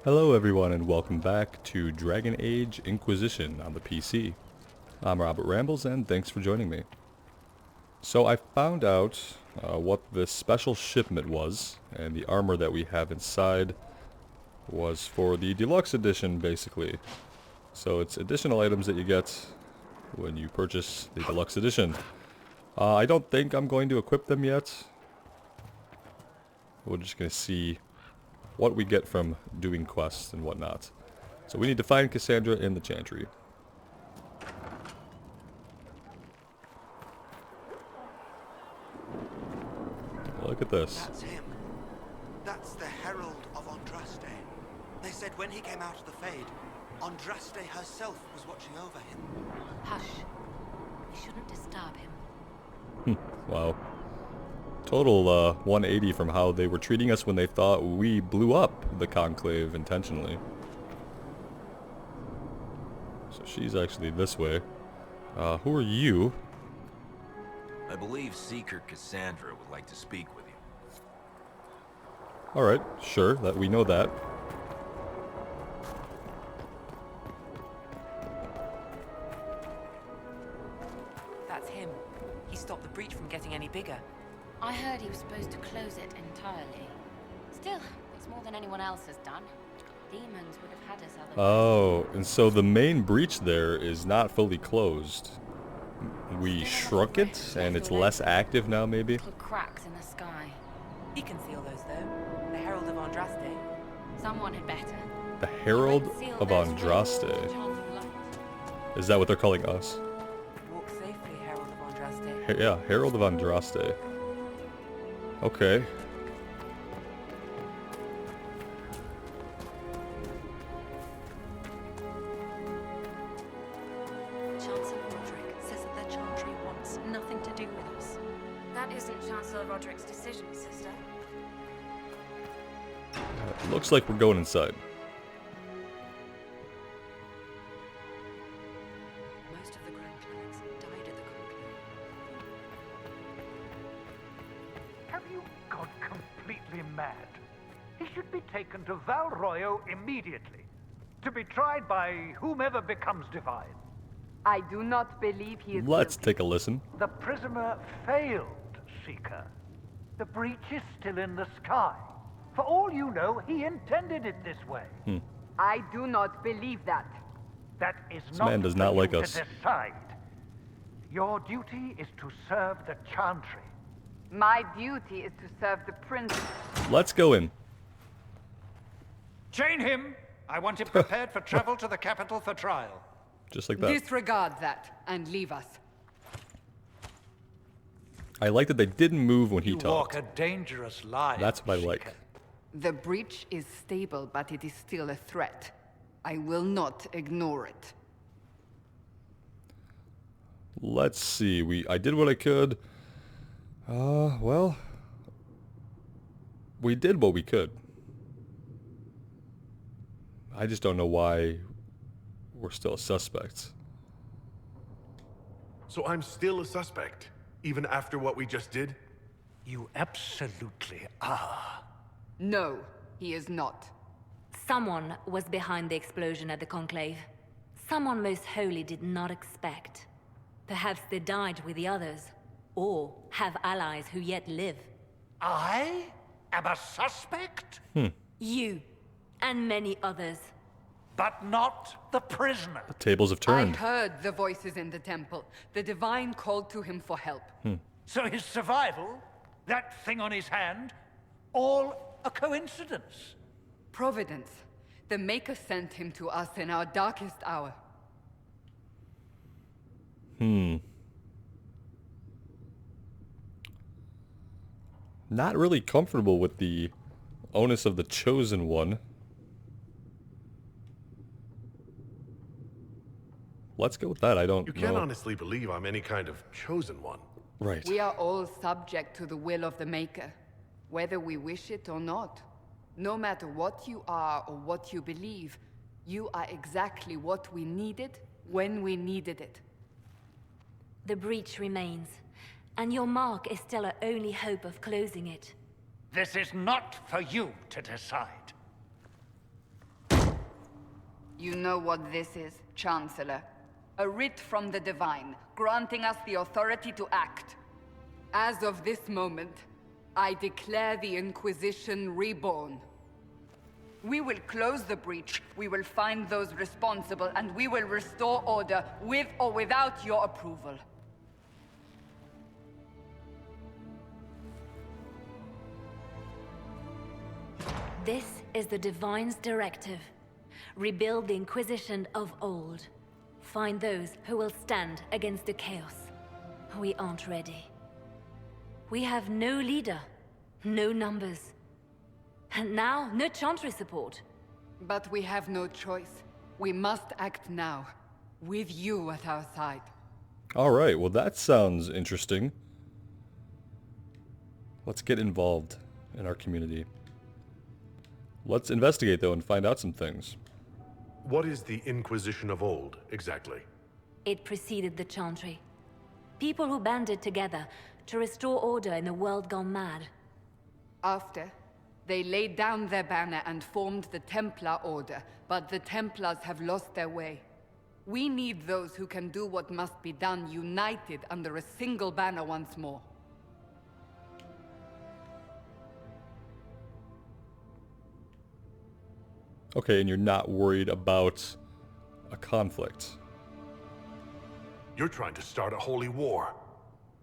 Hello everyone and welcome back to Dragon Age Inquisition on the PC. I'm Robert Rambles and thanks for joining me. So I found out what this special shipment was, and the armor that we have inside was for the deluxe edition basically. So it's additional items that you get when you purchase the deluxe edition. I don't think I'm going to equip them yet. We're just going to see what we get from doing quests and whatnot. So we need to find Cassandra in the Chantry. Look at this. That's him. That's the Herald of Andraste. They said when he came out of the Fade, Andraste herself was watching over him. Hush. We shouldn't disturb him. Wow. Total 180 from how they were treating us when they thought we blew up the Conclave intentionally. So she's actually this way. Who are you? I believe Seeker Cassandra would like to speak with you. Alright, sure, that we know that. That's him. He stopped the breach from getting any bigger. I heard he was supposed to close it entirely. Still, it's more than anyone else has done. Demons would have had us otherwise. Oh, and so the main breach there is not fully closed. We shrunk it, and it's less active now, maybe? Little cracks in the sky. He can seal those, though. The Herald of Andraste. Someone had better. The Herald of Andraste. Is that what they're calling us? Walk safely, Herald of Andraste. Yeah, Herald of Andraste. Okay. Chancellor Roderick says that the Chantry wants nothing to do with us. That isn't Chancellor Roderick's decision, sister. Looks like we're going inside. Most of the Grand Clerics died at the Conclave. Have you gone completely mad? He should be taken to Val Royo immediately, to be tried by whomever becomes divine. I do not believe he is Let's guilty. take a listen. The prisoner failed, Seeker. The breach is still in the sky. For all you know, he intended it this way. I do not believe that. That is This not man does for not you like to us. decide. Your duty is to serve the Chantry. My duty is to serve the prince. Let's go in. Chain him! I want him prepared for travel to the capital for trial. Just like that. Disregard that and leave us. I like that they didn't move when he You walk talked. a dangerous life. That's what I like. Seeker. The breach is stable, but it is still a threat. I will not ignore it. Let's see. I did what I could. Well, we did what we could. I just don't know why we're still suspects. So I'm still a suspect, even after what we just did? You absolutely are. No, he is not. Someone was behind the explosion at the Conclave. Someone most holy did not expect. Perhaps they died with the others, or have allies who yet live. I am a suspect? You, and many others. But not the prisoner. The tables have I turned. heard the voices in the temple. The divine called to him for help. So his survival, that thing on his hand, all a coincidence. Providence. The Maker sent him to us in our darkest hour. Not really comfortable with the onus of the chosen one. Let's go with that. I don't You can't know. honestly believe I'm any kind of chosen one. Right. We are all subject to the will of the Maker, whether we wish it or not. No matter what you are or what you believe, you are exactly what we needed when we needed it. The breach remains, and your mark is still our only hope of closing it. This is not for you to decide. You know what this is, Chancellor. A writ from the Divine, granting us the authority to act. As of this moment, I declare the Inquisition reborn. We will close the breach, we will find those responsible, and we will restore order with or without your approval. This is the Divine's directive. Rebuild the Inquisition of old. Find those who will stand against the chaos. We aren't ready. We have no leader, no numbers. And now, no Chantry support. But we have no choice. We must act now, with you at our side. Alright, well that sounds interesting. Let's get involved in our community. Let's investigate though and find out some things. What is the Inquisition of old, exactly? It preceded the Chantry. People who banded together to restore order in a world gone mad. After, they laid down their banner and formed the Templar Order, but the Templars have lost their way. We need those who can do what must be done, united under a single banner once more. Okay, and you're not worried about a conflict. You're trying to start a holy war.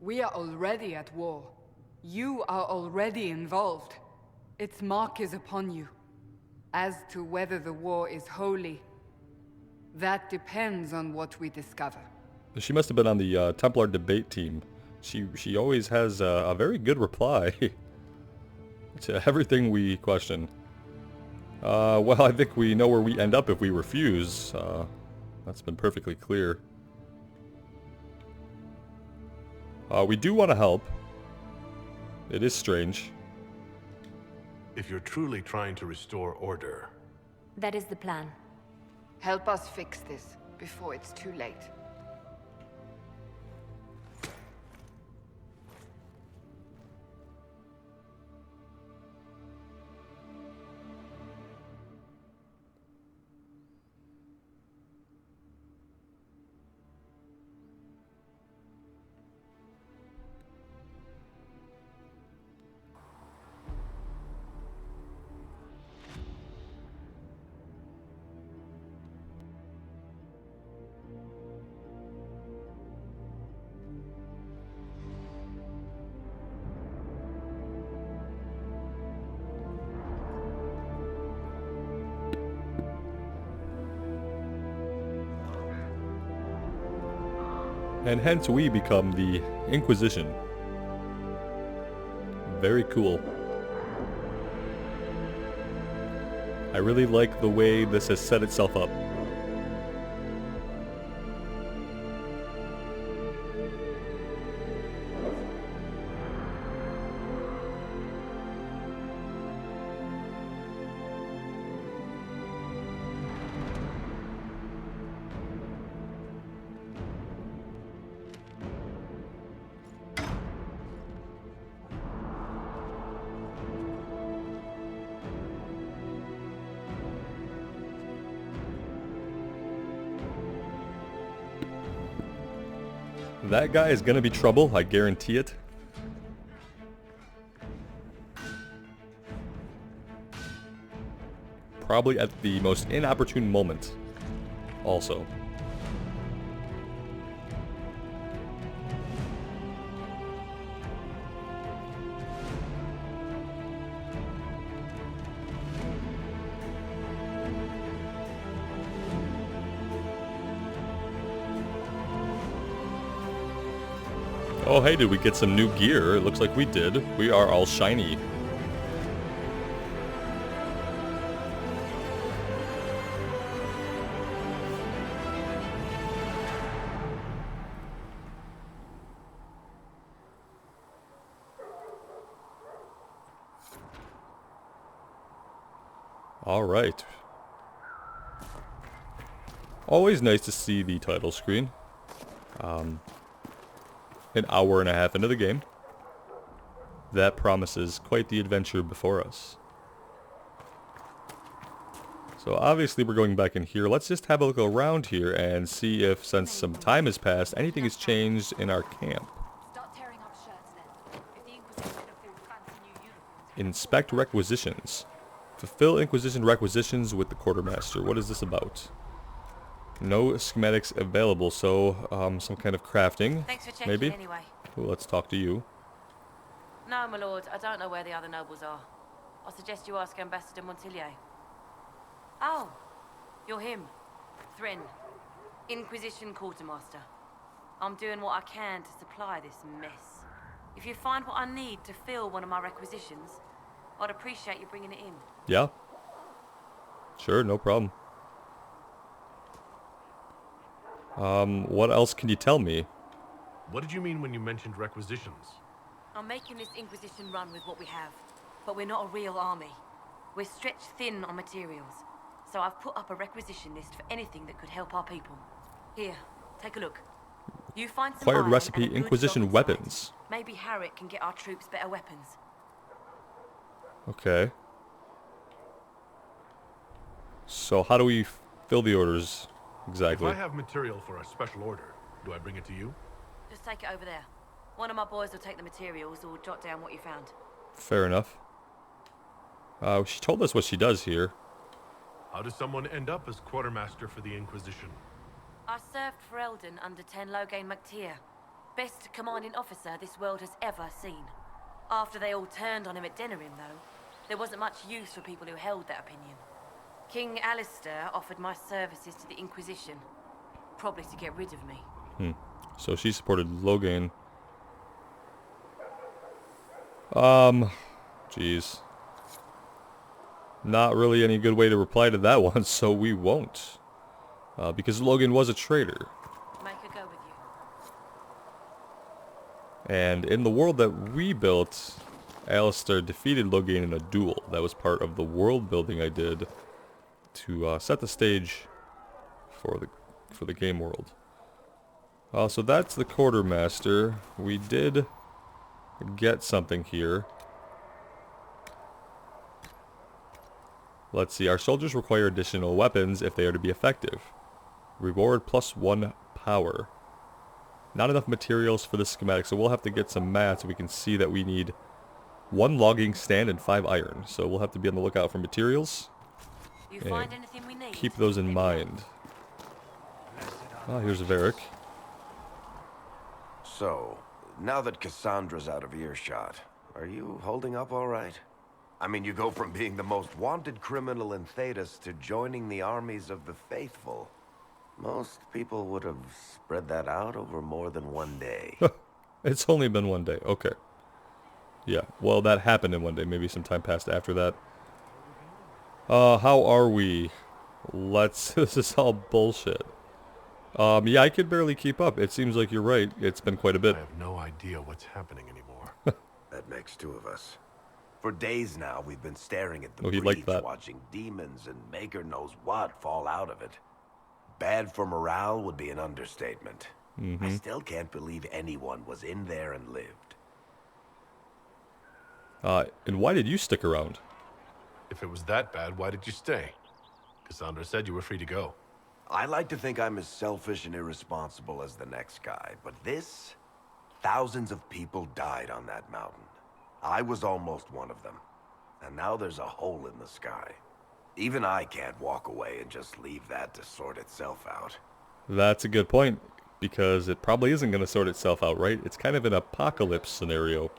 We are already at war. You are already involved. Its mark is upon you. As to whether the war is holy, that depends on what we discover. She must have been on the Templar debate team. She always has a very good reply to everything we question. Well, I think we know where we end up if we refuse. That's been perfectly clear. We do want to help. It is strange. If you're truly trying to restore order... That is the plan. Help us fix this before it's too late. And hence we become the Inquisition. Very cool. I really like the way this has set itself up. That guy is gonna be trouble, I guarantee it. Probably at the most inopportune moment, also. Oh hey, did we get some new gear? It looks like we did. We are all shiny. Alright. Always nice to see the title screen. An hour and a half into the game. That promises quite the adventure before us. So obviously we're going back in here. Let's just have a look around here and see if, since some time has passed, anything has changed in our camp. Start tearing up shirts then. If the Inquisition afford fancy new uniforms. Inspect requisitions. Fulfill Inquisition requisitions with the Quartermaster. What is this about? No schematics available, so some kind of crafting. Thanks for checking maybe? anyway. Well, let's talk to you. No, my lord, I don't know where the other nobles are. I suggest you ask Ambassador Montillier. Oh, you're him. Thrin, Inquisition Quartermaster. I'm doing what I can to supply this mess. If you find what I need to fill one of my requisitions, I'd appreciate you bringing it in. Yeah. Sure, no problem. What else can you tell me? What did you mean when you mentioned requisitions? I'm making this Inquisition run with what we have, but we're not a real army. We're stretched thin on materials, so I've put up a requisition list for anything that could help our people. Here, take a look. You find some Acquired iron recipe, and a good Inquisition job inside. weapons. Maybe Harriet can get our troops better weapons. Okay. So how do we fill the orders exactly? If I have material for a special order, do I bring it to you? Just take it over there. One of my boys will take the materials or jot down what you found. Fair enough. She told us what she does here. How does someone end up as quartermaster for the Inquisition? I served for Eldon under 10 Loghain MacTier. Best commanding officer this world has ever seen. After they all turned on him at Denerim, though, there wasn't much use for people who held that opinion. King Alistair offered my services to the Inquisition, probably to get rid of me. So she supported Loghain. Jeez. Not really any good way to reply to that one, so we won't. Because Loghain was a traitor. Make her go with you. And in the world that we built, Alistair defeated Loghain in a duel. That was part of the world building I did to set the stage for the game world. So that's the Quartermaster. We did get something here. Let's see. Our soldiers require additional weapons if they are to be effective. Reward +1 power. Not enough materials for this schematic, so we'll have to get some math so we can see that we need 1 logging stand and 5 iron. So we'll have to be on the lookout for materials. You find anything we need? Keep those in mind. Here's Varric. So, now that Cassandra's out of earshot, are you holding up all right? I mean, you go from being the most wanted criminal in Thedas to joining the armies of the faithful. Most people would have spread that out over more than one day. It's only been 1 day. Okay. Yeah, well, that happened in 1 day. Maybe some time passed after that. How are we? This is all bullshit. Yeah, I could barely keep up. It seems like you're right. It's been quite a bit. I have no idea what's happening anymore. That makes 2 of us. For days now, we've been staring at the Oh, he'd breach, like that. watching demons and maker knows what fall out of it. Bad for morale would be an understatement. I still can't believe anyone was in there and lived. And why did you stick around? If it was that bad, why did you stay? Cassandra said you were free to go. I like to think I'm as selfish and irresponsible as the next guy, but thousands of people died on that mountain. I was almost one of them. And now there's a hole in the sky. Even I can't walk away and just leave that to sort itself out. That's a good point, because it probably isn't going to sort itself out, right? It's kind of an apocalypse scenario.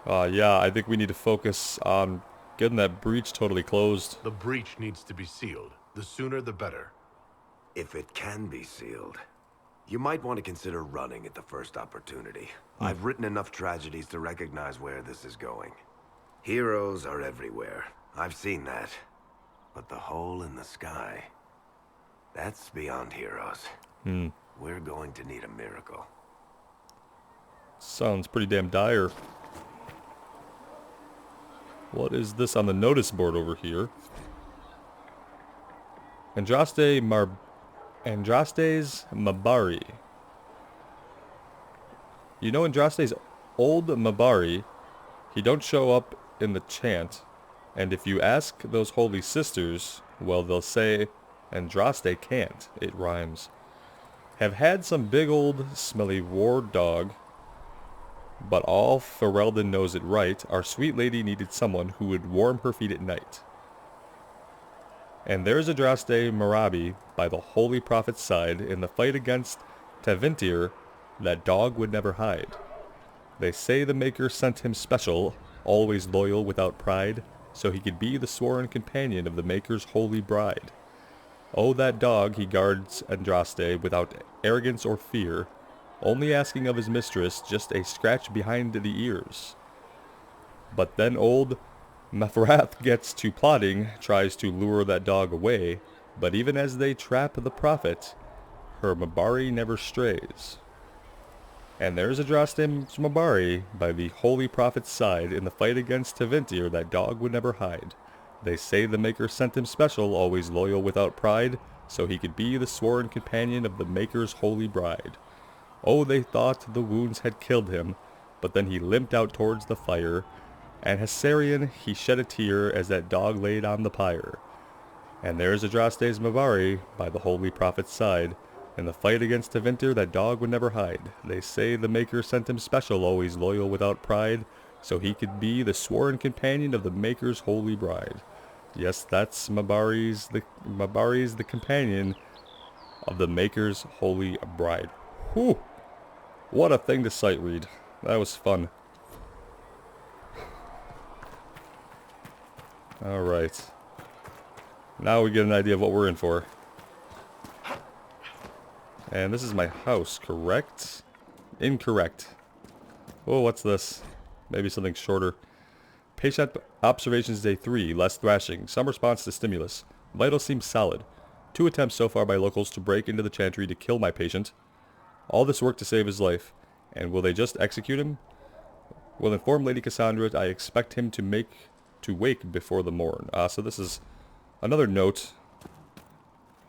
Yeah, I think we need to focus on getting that breach totally closed. The breach needs to be sealed. The sooner the better. If it can be sealed, you might want to consider running at the first opportunity. I've written enough tragedies to recognize where this is going. Heroes are everywhere. I've seen that. But the hole in the sky, that's beyond heroes. We're going to need a miracle. Sounds pretty damn dire. What is this on the notice board over here? Andraste's Mabari. You know Andraste's old Mabari. He don't show up in the chant. And if you ask those holy sisters, well, they'll say, Andraste can't. It rhymes. Have had some big old smelly war dog, but all Ferelden knows it right. Our sweet lady needed someone who would warm her feet at night. And there's Andraste Marabi by the holy prophet's side in the fight against Tevinter, that dog would never hide. They say the Maker sent him special, always loyal without pride, so he could be the sworn companion of the Maker's holy bride. Oh, that dog, he guards Andraste without arrogance or fear, only asking of his mistress just a scratch behind the ears. But then old Mafrath gets to plotting, tries to lure that dog away, but even as they trap the prophet, her Mabari never strays. And there's Andraste Mabari by the holy prophet's side in the fight against Tevinter, that dog would never hide. They say the Maker sent him special, always loyal without pride, so he could be the sworn companion of the Maker's holy bride. Oh, they thought the wounds had killed him, but then he limped out towards the fire, and Hessarian he shed a tear as that dog laid on the pyre. And there's Andraste Mabari by the holy prophet's side, in the fight against Tevinter, that dog would never hide. They say the Maker sent him special, always loyal without pride, so he could be the sworn companion of the Maker's holy bride. Yes, that's Mabari's the companion of the Maker's holy bride. Whew! What a thing to sight read. That was fun. Alright. Now we get an idea of what we're in for. And this is my house, correct? Incorrect. Oh, what's this? Maybe something shorter. Patient observations day 3, less thrashing. Some response to stimulus. Vitals seem solid. 2 attempts so far by locals to break into the chantry to kill my patient. All this work to save his life. And will they just execute him? Will inform Lady Cassandra I expect him to wake before the morn. So this is another note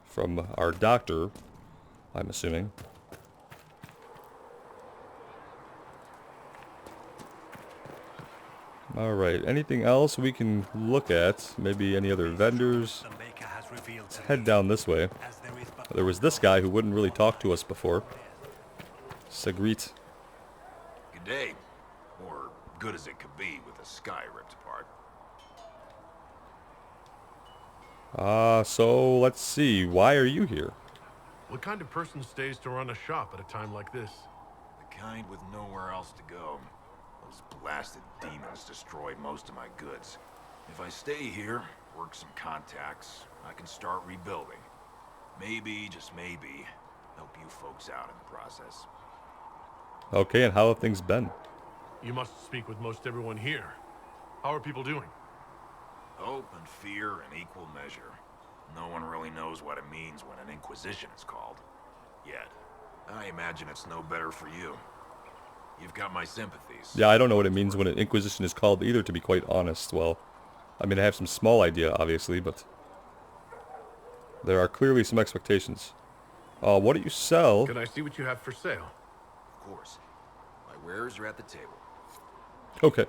from our doctor, I'm assuming. Alright, anything else we can look at? Maybe any other vendors? Let's head down this way. There was this guy who wouldn't really talk to us before. Sagrit. Good day. Or good as it could be with the sky ripped apart. So let's see. Why are you here? What kind of person stays to run a shop at a time like this? The kind with nowhere else to go. Those blasted demons destroyed most of my goods. If I stay here, work some contacts, I can start rebuilding. Maybe, just maybe, help you folks out in the process. Okay, and how have things been? You must speak with most everyone here. How are people doing? Hope and fear in equal measure. No one really knows what it means when an Inquisition is called. Yet. I imagine it's no better for you. You've got my sympathies. Yeah, I don't know what it means when an Inquisition is called either, to be quite honest. Well, I mean, I have some small idea, obviously, but there are clearly some expectations. What do you sell? Can I see what you have for sale? Of course. My wares are at the table. Okay.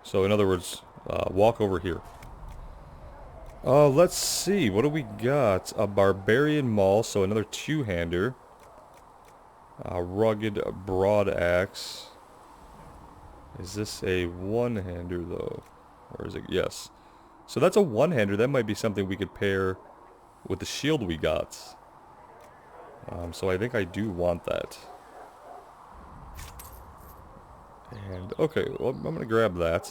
So, in other words, walk over here. Let's see. What do we got? A Barbarian Maul, so another two-hander. A rugged broad axe. Is this a one-hander, though? Or is it? Yes. So that's a one-hander. That might be something we could pair with the shield we got. So I think I do want that. And, okay, well, I'm going to grab that.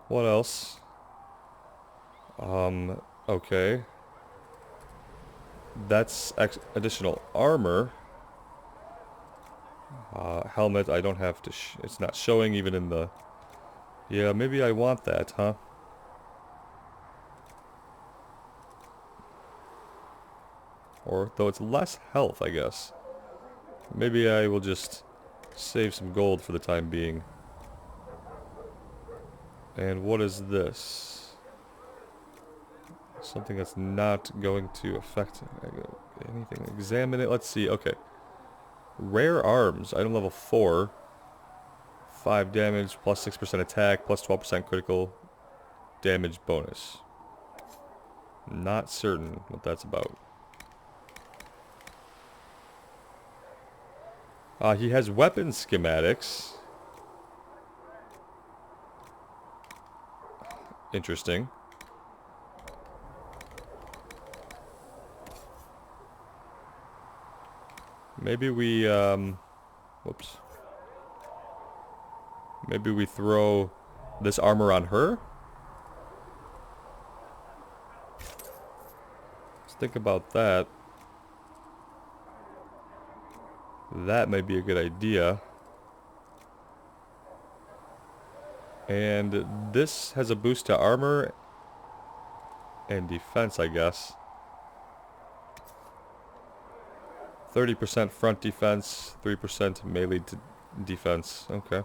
What else? Okay. That's additional armor. Helmet, I don't have to... it's not showing even in the... Yeah, maybe I want that, huh? Or, though it's less health, I guess. Maybe I will just save some gold for the time being. And what is this? Something that's not going to affect anything. Examine it. Let's see. Okay. Rare arms. Item level 4. 5 damage, plus 6% attack, plus 12% critical. damage bonus. Not certain what that's about. He has weapon schematics. Interesting. Maybe we, whoops. Maybe we throw this armor on her? Let's think about that. That might be a good idea. And this has a boost to armor and defense, I guess. 30% front defense, 3% melee defense. Okay.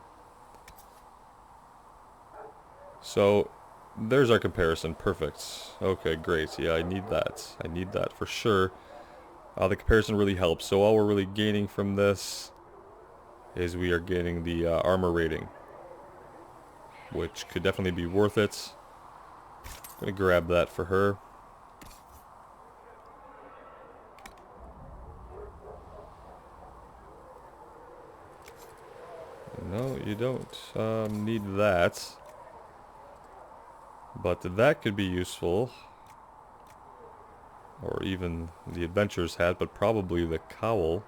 So, there's our comparison. Perfect. Okay, great. Yeah, I need that. I need that for sure. The comparison really helps. So all we're really gaining from this is we are gaining the armor rating, which could definitely be worth it. I'm gonna grab that for her. No, you don't need that. But that could be useful. Or even the adventurer's hat, but probably the cowl.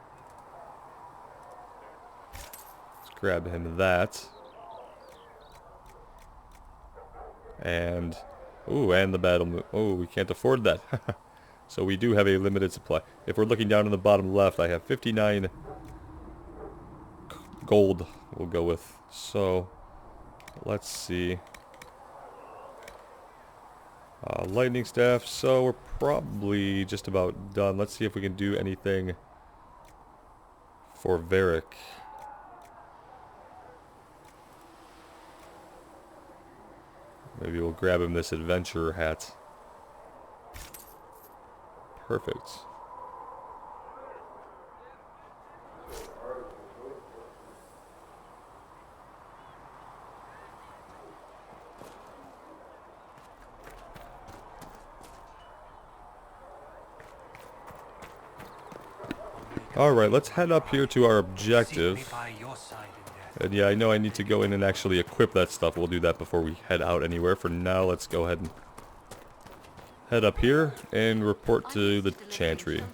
Let's grab him that. And... ooh, and the battle... oh, we can't afford that. So we do have a limited supply. If we're looking down in the bottom left, I have 59 gold we'll go with. So, let's see. Lightning staff, so we're probably just about done. Let's see if we can do anything for Varric. Maybe we'll grab him this adventurer hat. Perfect. Alright, let's head up here to our objective. And yeah, I know I need to go in and actually equip that stuff. We'll do that before we head out anywhere. For now, let's go ahead and head up here and report to the Chantry.